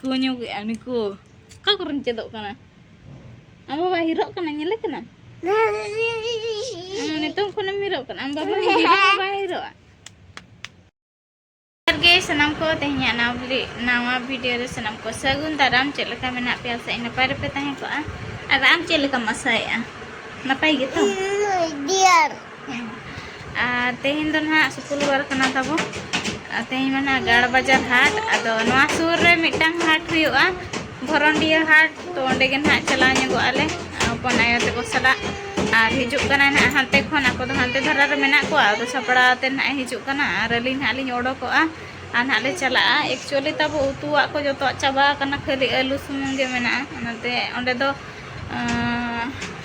niku nyuge niku. Ka kurang cedok kana. Amba ba hirok kana nyele kana. Nitong kuna mirok kana amba ba hirok ba hirok. Guys, senam ko tehnya nama video re senam ko sagun taram cek leka menak piasa ina pare petanya ko aram cek leka masaya napai gitu diar tehin don ha 10 bar kana tabo tehin mana gad bazar hat ado noa sur re mitang hat huyuga Bhorondiya hat to onde gen ha chala nyago ale pon ayo te ko sala ar hijuk kana na hante khon ako do hante dhara re menak ko ado sapra te na hijuk kana ar alin halin odok ko anak le chala actually tabo utuak ko joto chaba kana khali alu sumung ge mena anate onde do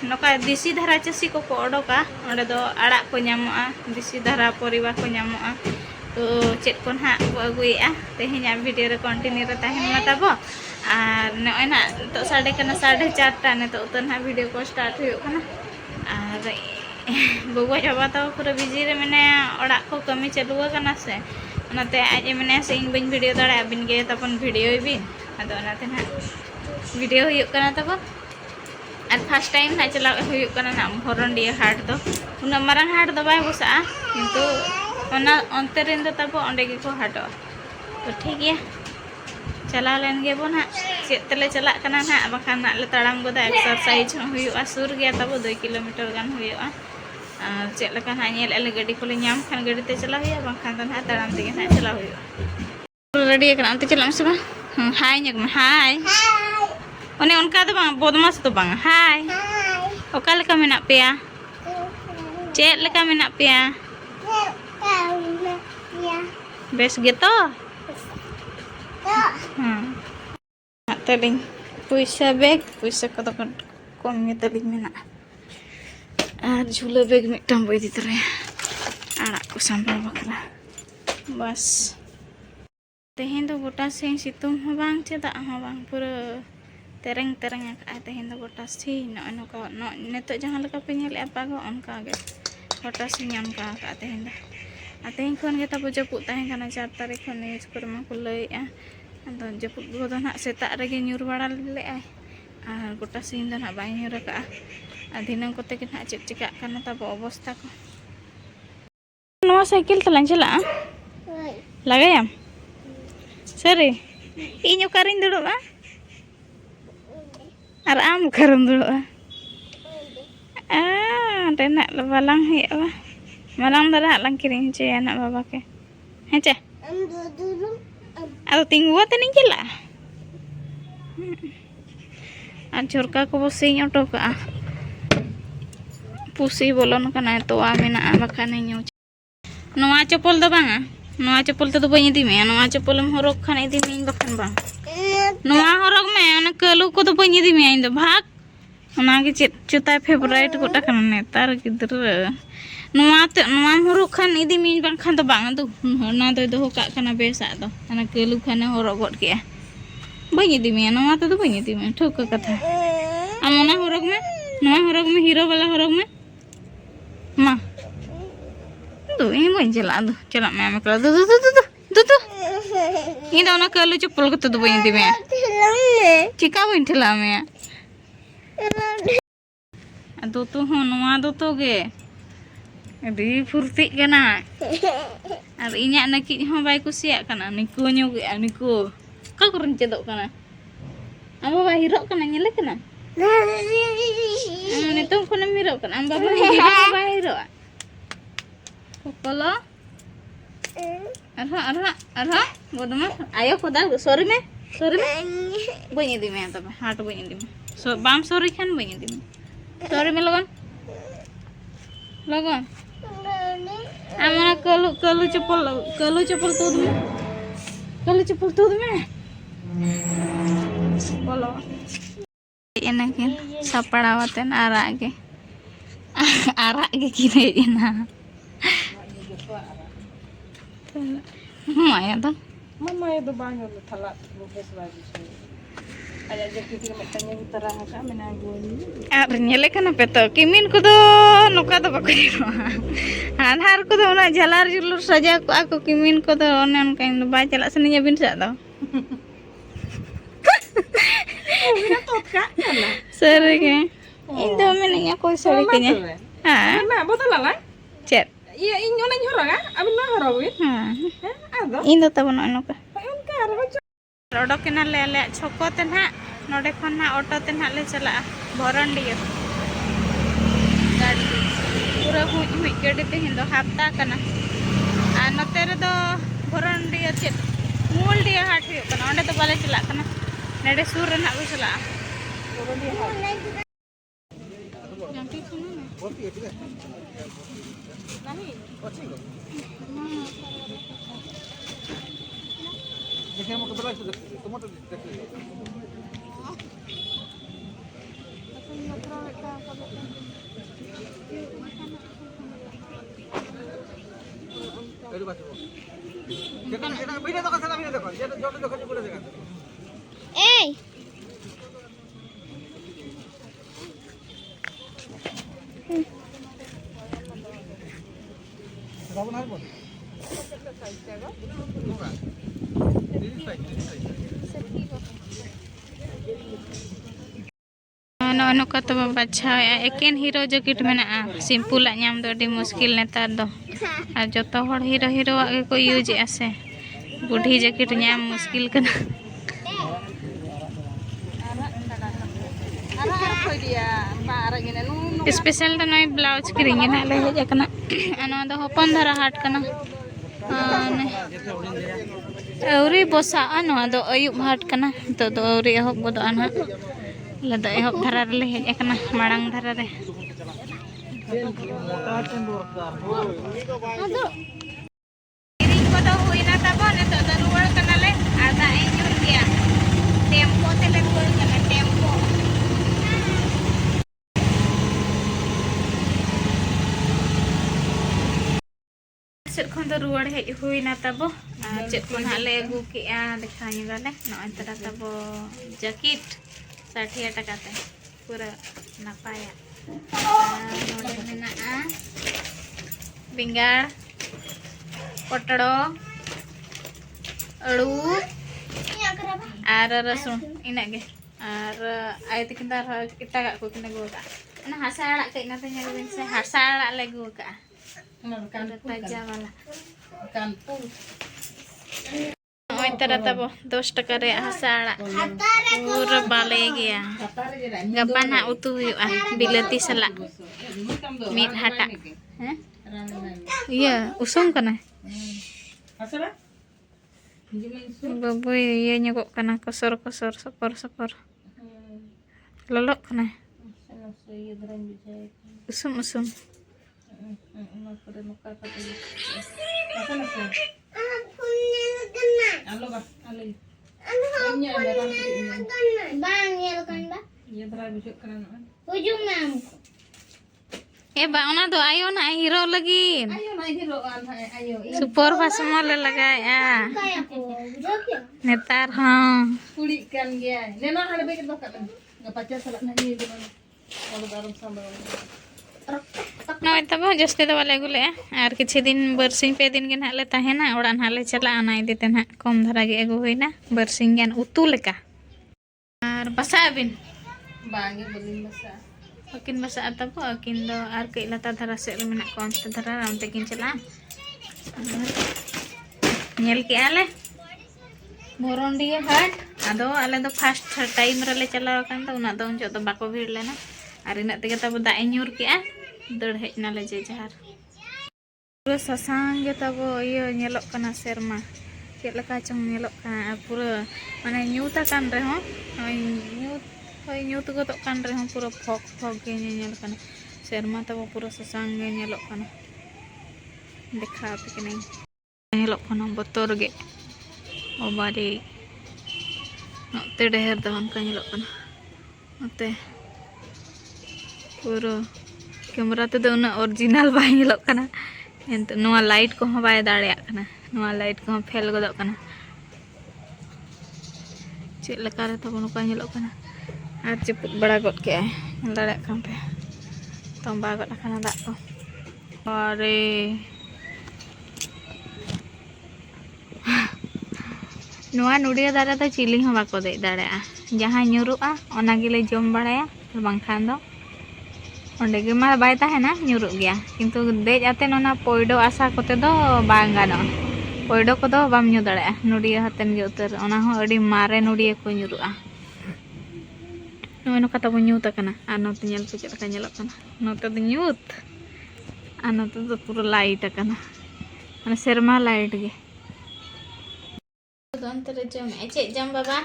noka disi dhara chasi ko odoka onde do arak ko nyamoa disi dhara poribar ko nyamoa to chet kon ha ko aguia tehnya video re continue re tahen ma tabo ar noy na to sade kana 4:30 ne to uton ha video ko start huyuk kana ar gogo jaba to pura busy re mena orak ko kami chalu kana se नाते आज मैंने सिंग बन video दाड़ा बिन गे तपन video बिन अदो नाते ना video हुयुक कना तब और फर्स्ट टाइम ना चला हुयुक कना ना भोरंडिया हाट दो उना मारंग हाट दो बाय बसा किंतु ओना अंते रेन दो तब ओंडे गे को हाटो तो ठीक है चला लेन गे बो ना चेत तले चला कना ना बखान ना ले ताड़ाम गोदा एक्सरसाइज हुयुआ सुर गया तब 2 किलोमीटर गान हुयुआ चेक लका ना नेल एले गाड़ी को ले नाम खान गाड़ी ते चला हुआ बाखान तो ना ताड़ाम ते ना चला हुआ रेडी कना ते चला से बा हाय नक में हाय ओने उनका तो बांग बदमाश तो बांग हाय ओका लेका मेना पेया चेक लेका मेना पेया बेस गेतो तलिंग पैसा बैग पैसा को तो कम में तलिंग मेना और झूला बैग मिट्टम बोई दी तरह आड़ा को संभाल बकरा बस तेहें तो गोटा से सितुंग हो बांग चेदा हो बांग पूरा tereng तेहें तो गोटा से नो का नो नेतो जहां लगा पे nail apa go onka ge गोटा से nyam ka तेहें दा तेहें खन गे तब जपुत ताहें kana 4 तारीख खन न्यूज पर मा को लई आ अदो जपुत गो दो ना सेता रेगे न्यूर बाड़ा ले आ और गोटा से इन ना बाई न्यूर का दिनम कोते के ना चेक चिका करना तब अवस्था को नवा साइकिल तलां चला लगायाम सरी इन ओकारिन दुड़ुबा और आम ओकारिन दुड़ुबा रेना बालांग हेबा बालांग दरा लांग किरिंग चे ना बाबा के हेचे अदो तिंगुआ तनी चला और झोरका को बसिंग ऑटो का पुसी बोलन कना तो आमेना बखान न्यू नवा चप्पल दो बांगा नवा चप्पल तो बई इदी में नवा चप्पल हम हरक खान इदी में बखान बा नवा हरक में ओना कलु को तो बई इदी में इन दो भाग ओना के चुता फेवरेट गोटा कना नेतार गिदर नवा हरक खान इदी में बखान तो बांगा दो ना दो का कना बेसा दो ओना कलु खान हरक गड के बई इदी में नवा तो बई इदी में ठोक कथा अमना हरक में नवा हरक में हीरो वाला हरक में Ma, tuh ini mau jalan tuh, jalan mama kalau tuh, ini dah nak kalau cepol ketut tuh banyak timnya, cika banyak lamanya, tuh honua tuh ge, di furti kena, hari ini anak kita baik usia kena, niku nyuge, niku, kau kurang cedok kena, apa bahirok kena nyelek kena. Nitong kuna mirok kan amba ba hirok ba hirok kokolo arha bodma ayo kodal sorry me bani di me taba hat bani di me so bam sorry khan bani di me sorry me logon amana kalu chapol tud me bolo enakin sapadawaten arak ge kire ina mama ya to banyo lo thala bukes lagi ada jadi kita metanya utara ka menagoni ar nyele kana peto kimin ko do noka do bakiro anhar ko do na jalar julur saja ko aku kimin ko do onan kain ba chala seninya bin sa do Sering ya. Ini menanya kau serikinya. Ah. Betul lah. Chat. Iya, ini orang orang ah. Abin mah harawin. Ada. Ini tahu nak apa? Ayun ka, raja. Rodok kena lele choko tenha. Node khona auto tenha le chala. Boran dia. Gadi. Pura hui gadi te hindo hafta kana. Note re do boran dia chet. Mul dia hat hu kana. Onde to bale chala kana. Nede sur re na be chala. Boran dia hat. Nanti suno na. Nahi. देखिए हम कपड़ा से टमाटर देखिए अरे बात देखो ना वीडियो तो कैसा वीडियो देखो ये तो जो देखो पूरा देखो Eh. रावण है बोल Ano kata baca ya eken hero jaket mena simple nyam do di muskil netar do ar joto hor hero age ko use ase budhi jaket nyam muskil kana special to noi blouse kiring na le heja kana ano do hopon dhara hat kana auri bosa ano do ayub hat kana to do auri ehok bodo ana lada ehok dhara le heja kana marang dhara re kiring ko do huina tabo ne to ruwar kana le ada enyur dia tempo tele ruwar kana tempo चेक खन तो रुआड़ hedge हुईना तबो check को नाले अगू केआ देखाई गाले नय तरा तबो जैकेट 60 टाका ते पूरा नापाया नोडे मेना बिंगाड़ पटड़ो अड़ू आर रसुन इना गे आर आय तिकिन दार एटागा को किना गोका ना हासा आड़ा के इना ते नेल बिन से हासा आड़ा ले गोका ताजा वाला कानपुर ओय तरह तब 10 टका रे हसाड़ा पूरा बाले गया गपा ना उतु हुआ बिलती सला मीट हाटा हैं iya usung kana हसरा babu iya nyokok kana kosor sepor lolok kana usum ba ona do ayo na hero lagi super pasmo le lagai netar ha kulit kan gaya nena ada baik do kan ngapaca salat na ni kalau dalam sambal नय तब जस्ते तो वाले गुले और किछि दिन बरसिंग पे दिन के नाले तहेना ओड़ा नाले चला ना इदीते ना कम धरा गे अगु होइना बरसिंग गान उतु लेका और बसा बिन बांगे बलिन बसा अकिन बसा तब अकिन दो और कई लता धरा से मेना कौन से धरा रामते किन चला नेल के आले बोरोंडी हाट आदो आले दो फर्स्ट टाइम रले चला कान तो उना दो जो तो बाको भीड़ लेना और इन तक तब दाए ᱧᱩᱨ के दड़ हेजना ले जे जहार पूरा ससांग गे तब ये नेलोक कना सेरमा चेद लका चंग नेलोक कना पूरा माने ᱧᱩᱛᱟ कान रे हो ᱧᱩत गदो कान रे हो पूरा फक गे नेल कना सेरमा तब पूरा ससांग गे नेलोक कना देखा पे के नहीं नेलोक कना बतर गे ओबारी नते ढेर दहन का नेलोक कना नते पूरा कैमरा ते दो ना ओरिजिनल बाय नेलोक कना एंत नोआ लाइट को हम बाय दाड़े कना नोआ लाइट को हम फेल गदो कना चेक लका रे तब नुका नेलोक कना आर चिपुट बड़ा गद के दाड़े कान पे तंबा गद कना दा को अरे ᱱᱚᱣᱟ ᱱᱩᱲᱤᱭᱟᱹ ᱫᱟᱨᱮ ᱫᱚ ᱪᱤᱞᱤ ᱦᱚᱸ ᱵᱟᱠᱚ ᱫᱮᱡ ᱫᱟᱲᱮᱭᱟᱜᱼᱟ ᱡᱟᱦᱟᱸ ᱧᱩᱨᱩᱜᱼᱟ ᱚᱱᱟ ᱜᱮᱞᱮ ᱡᱚᱢ ᱵᱟᱲᱟᱭᱟ ᱵᱟᱝᱠᱷᱟन ᱫᱚ ᱚᱸᱰᱮ ᱜᱮ ᱢᱟ ᱵᱟᱭ ᱛᱟᱦᱮᱱᱟ ᱧᱩᱨᱩᱜ ᱜᱮᱭᱟ ᱠᱤᱱᱛᱩ ᱫᱮᱡ ᱟᱛᱮᱱ ᱚᱱᱟ ᱯᱚᱭᱰᱚ ᱟᱥᱟ ᱠᱚᱛᱮ ᱫᱚ ᱵᱟᱝ ᱜᱟᱱᱚᱜᱼᱟ ᱯᱚᱭᱰᱚ ᱠᱚᱫᱚ ᱵᱟᱢ ᱧᱩ ᱫᱟᱲᱮᱭᱟᱜᱼᱟ ᱱᱩᱲᱤᱭᱟᱹ ᱦᱟᱛᱮᱱ ᱜᱮ ᱩᱛᱟᱹᱨ ᱚᱱᱟ ᱦᱚᱸ ᱟᱹᱰᱤ ᱢᱟᱨᱮ ᱱᱩᱲᱤᱭᱟᱹ ᱠᱚ ᱧᱩᱨᱩᱜᱼᱟ ᱱᱚᱜᱼᱚᱭ ᱱᱚᱝᱠᱟ ᱛᱟᱵᱚ ᱧᱩᱛ ᱟᱠᱟᱱᱟ ᱟᱨ ᱱᱚᱛᱮ ᱧᱮᱞ ᱯᱮ ᱪᱮᱫ ᱞᱮᱠᱟ ᱧᱮᱞᱚᱜ ᱠᱟᱱᱟ ᱱᱚᱛᱮ ᱫᱚ ᱧᱩᱛ ᱟᱨ ᱱᱚᱛᱮ ᱫᱚ ᱯᱩᱨᱟᱹ ᱞᱟᱭᱤᱴ ᱟᱠᱟᱱᱟ ᱢᱟᱱᱮ ᱥᱮᱨᱢᱟ ᱞᱟᱭᱤᱴ ᱜᱮ ᱚᱱᱛᱮ ᱨᱮ ᱡᱚᱢᱮᱜᱼᱟ ᱪᱮᱫ ᱡᱚᱢ ᱵᱟᱵᱟ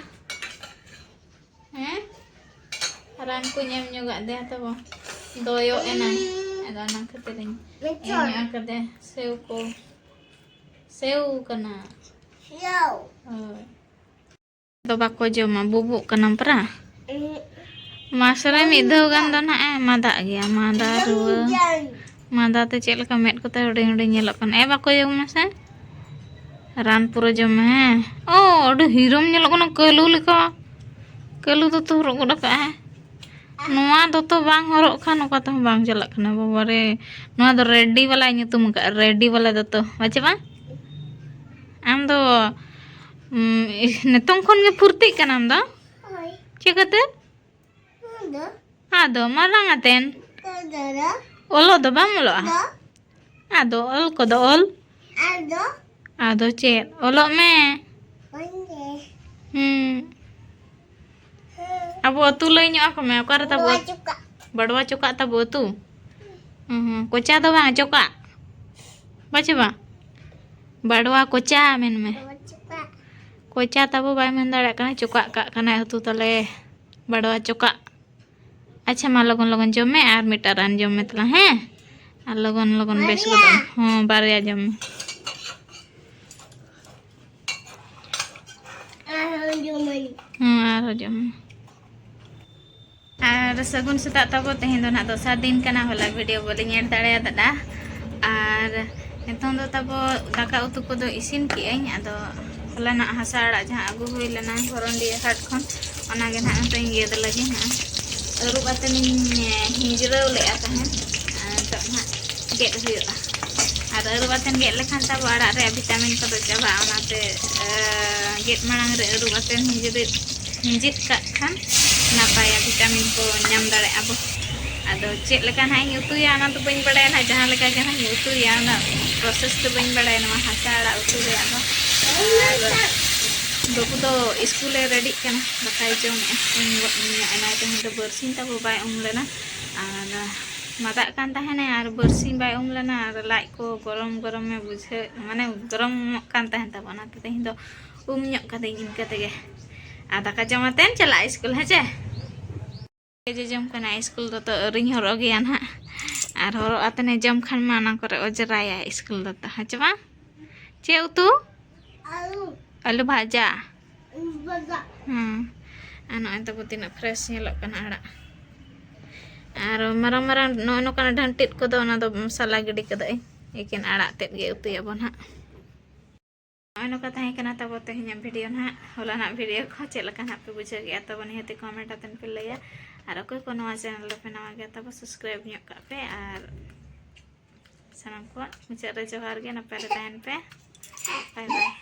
ᱦᱮᱸ ᱨᱟᱱ ᱠᱚᱧ ᱮᱢ ᱧᱚᱜᱟᱜ ᱫᱮᱭᱟ ᱛᱟᱵᱚ ᱫᱚᱭᱚᱜ ᱮᱱᱟᱭ ᱟᱫᱚ ᱚᱱᱟ ᱠᱷᱟᱹᱛᱤᱨᱤᱧ ᱮᱢ ᱧᱚᱜ ᱟᱠᱟᱫᱮ ᱥᱮᱣ ᱠᱚ ᱥᱮᱣ ᱠᱟᱱᱟ ᱦᱳᱭ ᱫᱚ ᱵᱟᱠᱚ ᱡᱚᱢᱟ ᱵᱩᱵᱩᱜ ᱠᱟᱱᱟᱢ ᱯᱟᱨᱟ ᱢᱟᱥ ᱨᱮ ᱢᱤᱫ ᱫᱷᱟᱣ ᱜᱟᱱ ᱫᱚ ᱱᱟᱦᱟᱜ ᱮ ᱢᱟᱫᱟᱜ ᱜᱮᱭᱟ ᱢᱟᱫᱟ ᱨᱩᱣᱟᱹ ᱢᱟᱫᱟ te ᱪᱮᱫ ᱞᱮᱠᱟ ᱢᱮᱫ ᱠᱚᱛᱮ ᱦᱩᱰᱤᱧ ᱦᱩᱰᱤᱧ ᱧᱮᱞᱚᱜ ᱠᱟᱱᱟ ᱵᱟᱠᱚ ᱡᱚᱢᱟ ᱥᱮ ᱨᱟᱱ ᱯᱩᱨᱟᱹ ᱡᱚᱢ ᱢᱮ ᱦᱮᱸ ᱳ ᱟᱹᱰᱤ ᱦᱤᱨᱚᱢ ᱧᱮᱞᱚᱜ ᱠᱟᱱᱟ ᱠᱟᱹᱞᱩ ᱞᱮᱠᱟ ᱠᱟᱹᱞᱩ ᱫᱚᱛᱚ ᱦᱚᱨᱚᱜ ᱜᱚᱫ ᱟᱠᱟᱜᱼᱟᱭ ᱱᱚᱣᱟ ᱫᱚᱛᱚ ᱵᱟᱝ ᱦᱚᱨᱚᱜ ᱠᱷᱟᱱ ᱚᱠᱟ ᱛᱮᱦᱚᱸ ᱵᱟᱝ ᱪᱟᱞᱟᱜ ᱠᱟᱱᱟ ᱵᱟᱵᱟᱨᱮ ᱱᱚᱣᱟ ᱫᱚ ᱨᱮᱰᱰᱤ ᱵᱟᱞᱟᱭ ᱧᱩᱛᱩᱢ ᱟᱠᱟᱫᱼᱟ ᱨᱮᱰᱰᱤ ᱵᱟᱞᱟ ᱫᱚᱛᱚ ᱵᱟᱪᱮ ᱵᱟᱝ ᱟᱢ ᱫᱚ ᱱᱤᱛᱚᱝ ᱠᱷᱚᱱ ᱜᱮ ᱯᱷᱩᱨᱛᱤᱜ ᱠᱟᱱᱟᱢ ᱫᱚ ᱪᱤᱠᱟᱹᱛᱮ ᱟᱫᱚ ᱢᱟᱨᱟᱝ ᱟᱛᱮᱱ ᱚᱞᱚᱜ ᱫᱚ ᱵᱟᱢ ᱚᱞᱚᱜᱼᱟ ᱟᱫᱚ ᱚᱞ ᱠᱚᱫᱚ ᱚᱞ ᱟᱫᱚ ᱪᱮᱫ ᱚᱞᱚᱜ ᱢᱮ ᱟᱵᱚ ᱟᱹᱛᱩ ᱞᱟᱹᱭ ᱧᱚᱜ ᱟᱠᱚ ᱢᱮ ᱚᱠᱟᱨᱮ ᱛᱟᱵᱚ ᱵᱟᱰᱣᱟ ᱪᱚᱠᱟᱜ ᱛᱟᱵᱚ ᱟᱹᱛᱩ ᱠᱚᱪᱟ ᱫᱚ ᱵᱟᱝ ᱪᱚᱠᱟᱜ ᱵᱟᱪᱮ ᱵᱟᱝ ᱵᱟᱰᱣᱟ ᱠᱚᱪᱟ ᱢᱮᱱᱢᱮ ᱠᱚᱪᱟ ᱛᱟᱵᱚ ᱵᱟᱭ ᱢᱮᱱ ᱫᱟᱲᱮᱭᱟᱜ ᱠᱟᱱᱟ ᱪᱚᱠᱟᱜ ᱠᱟᱜ ᱠᱟᱱᱟᱭ ᱟᱹᱛᱩ ᱛᱟᱞᱮ ᱵᱟᱰᱣᱟ ᱪᱚᱠᱟᱜ ᱟᱪᱪᱷᱟ ᱢᱟ ᱞᱚᱜᱚᱱ ᱞᱚᱜᱚᱱ ᱡᱚᱢ ᱢᱮ ᱟᱨ ᱢᱤᱫᱴᱟᱝ ᱨᱟᱱ ᱡᱚᱢ ᱢᱮ ᱛᱟᱞᱟᱝ ᱦᱮᱸ ᱟᱨ ᱞᱚᱜᱚᱱ ᱞᱚᱜᱚᱱ ᱵᱮᱥ ᱜᱚᱫᱚᱜ ᱦᱚᱸ ᱵᱟᱨᱭᱟ ᱡᱚᱢ ᱢᱮ आरो जम और सगुन सेता तब तेहन ना दोसर दिन कना होला वीडियो बोली एड दाड़े दादा और नितों दो तब दाका उतु को दो इसिन के अदो होला ना हसा आड़ा जहाँ अगू हुई लेना भरंडी हाट खन ओना गे ना तो गेद लगे ना अरुब आते हिंजरव लेआ तहन तो ना गेद हुआ और अरुब आते गेद लेखान तब आड़ा रे विटामिन को चाबा ओनाते गेद मांग रे अरुब आते हिंजित खान नापाया विटामिन को नाम दाड़े अब अदो चेक लेका ना उतुया ना तो बन बड़ा ना जहाँ लेका के ना उतुया ना प्रोसेस तो बन बड़ा ना हसा आड़ा उतु रे अब बाबू तो स्कूल रेडी करना दाकाय जम एना तेहन तो बरसिन तब बाय उम लेना और मादा कान तहने और बरसिन बाय उम लेना और लाइक को गरम गरम में बुझे माने गरम कान तहन तब ना तेहन तो उम ᱧᱚᱜ कदे इनका तेगे आ दाका जमातेन चला स्कूल है जे जम कना स्कूल तो अरिंग हरो गया ना और हरो आतने जम खान माना करे अजराया स्कूल तो है बा चे उतु आलू भाजा आना तब तीन फ्रेश आड़ा और मारंग मारंग नोका ढंटित को मसाला गिडी कद एकेन आड़ा तेद गे उतुयाबन हाँ नौका तहना तब तेहन भिडियो ना होला ना भिडियो को चेक ना पे बुझे गया तब निहते कमेंट आतन पे लैया और अकोय को नवा चैनल पे नवा गया तब सब्सक्राइब ᱧᱚᱜ ᱠᱟᱜ पे और सामान को मुझे जोहार गे नपाय रे तहन पे बाय बाय।